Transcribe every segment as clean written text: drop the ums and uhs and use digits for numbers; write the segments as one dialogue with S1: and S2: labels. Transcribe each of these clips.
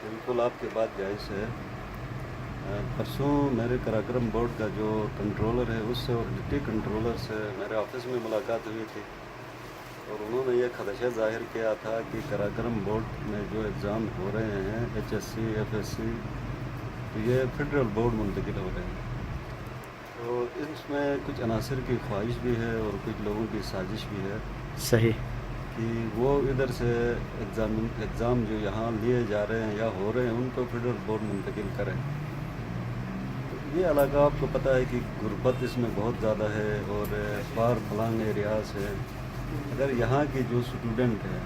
S1: بالकुल आपकी बात जायज़ है। परसों मेरे कराक्रम बोर्ड का जो कंट्रोलर है उससे और डिप्टी कंट्रोलर से मेरे ऑफिस में मुलाकात हुई थी और उन्होंने ये खदशा ज़ाहिर किया था कि कराक्रम बोर्ड में जो एग्ज़ाम हो रहे हैं HSC FSC, तो ये फेडरल बोर्ड मुंतकिल हो रहे हैं। तो इसमें कुछ अनासर की ख्वाहिश भी है और कुछ लोगों की साजिश भी है
S2: صحیح.
S1: कि वो इधर से एग्ज़ाम जो यहाँ लिए जा रहे हैं या हो रहे हैं उनको फेडरल बोर्ड मुंतकिल करें। तो ये इलाका आपको पता है कि गुर्बत इसमें बहुत ज़्यादा है और फार फलांग एरियाज़ है। अगर यहाँ के जो स्टूडेंट हैं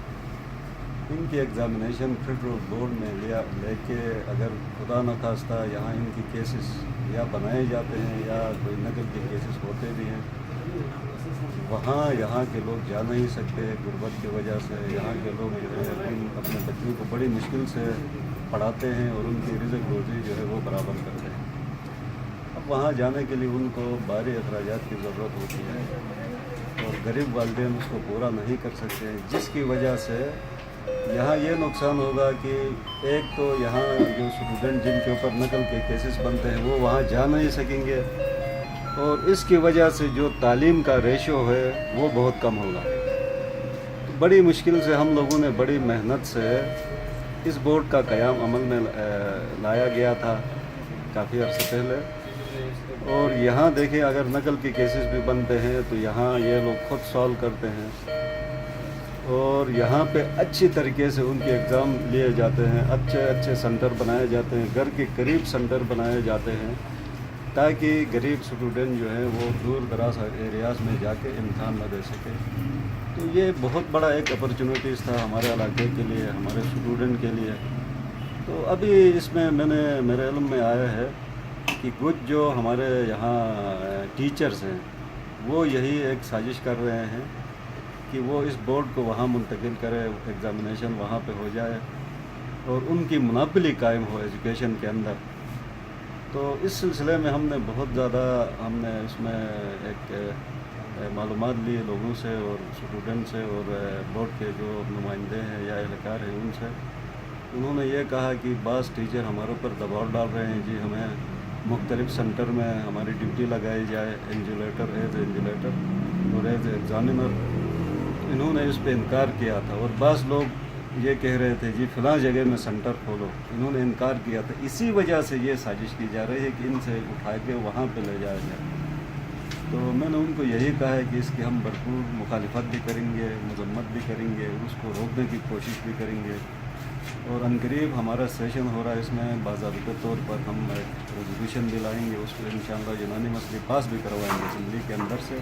S1: इनकी एग्ज़ामिनेशन फेडरल बोर्ड में लेके अगर खुदा न खास्ता यहाँ इनकी केसेस या बनाए जाते हैं या कोई नकल के केसेस होते भी हैं, वहाँ यहाँ के लोग जा नहीं सकते गुर्बत की वजह से। यहाँ के लोग जो है अपने बच्चों को बड़ी मुश्किल से पढ़ाते हैं और उनकी रिज़्क रोज़ी जो है वो बराबर करते हैं। अब वहाँ जाने के लिए उनको भारी अखराजात की ज़रूरत होती है और गरीब वालिदैन उसको पूरा नहीं कर सकते हैं, जिसकी वजह से यहाँ ये नुकसान होगा कि एक तो यहाँ जो स्टूडेंट जिनके ऊपर नकल के केसेस बनते हैं वो वहाँ जा नहीं सकेंगे और इसकी वजह से जो तालीम का रेशो है वो बहुत कम होगा। तो बड़ी मुश्किल से हम लोगों ने बड़ी मेहनत से इस बोर्ड का क़याम अमल में लाया गया था काफ़ी अर्से पहले। और यहाँ देखिए अगर नकल के केसेस भी बनते हैं तो यहाँ ये लोग खुद सॉल्व करते हैं और यहाँ पे अच्छी तरीके से उनके एग्ज़ाम लिए जाते हैं, अच्छे सेंटर बनाए जाते हैं, घर के करीब सेंटर बनाए जाते हैं ताकि गरीब स्टूडेंट जो है वो दूर दराज एरियाज़ में जाके इम्तहान न दे सके। तो ये बहुत बड़ा एक अपॉर्चुनिटीज़ था हमारे इलाके के लिए, हमारे स्टूडेंट के लिए। तो अभी इसमें मेरे इल्म में आया है कि कुछ जो हमारे यहाँ टीचर्स हैं वो यही एक साजिश कर रहे हैं कि वो इस बोर्ड को वहाँ मुंतकिल करे, एग्ज़ामिनेशन वहाँ पे हो जाए और उनकी मुनाबिली कायम हो एजुकेशन के अंदर। तो इस सिलसिले में हमने बहुत ज़्यादा इसमें एक मालूमात ली लोगों से और स्टूडेंट से और बोर्ड के जो नुमाइंदे हैं या एहलकार हैं उनसे। उन्होंने ये कहा कि बाज़ टीचर हमारे ऊपर दबाव डाल रहे हैं जी, हमें मुख्तलिफ़ सेंटर में हमारी ड्यूटी लगाई जाए एज इंजुलेटर और एज एग्ज़ामिनर। इन्होंने इस पे इनकार किया था और बाज़ लोग ये कह रहे थे जी फ़लाँ जगह में सेंटर खोलो, इन्होंने इनकार किया था। इसी वजह से ये साजिश की जा रही है कि इनसे उठा के वहाँ पे ले जाया जाए। तो मैंने उनको यही कहा है कि इसकी हम भरपूर मुखालिफत भी करेंगे, मजम्मत भी करेंगे, उसको रोकने की कोशिश भी करेंगे और अनकरीब हमारा सेशन हो रहा है, इसमें बाज़ाबिता तौर पर हम एक रेजोल्यूशन भी लाएँगे, उसको इंशाअल्लाह यूनानिमसली पास भी करवाएंगे असेंबली के अंदर से।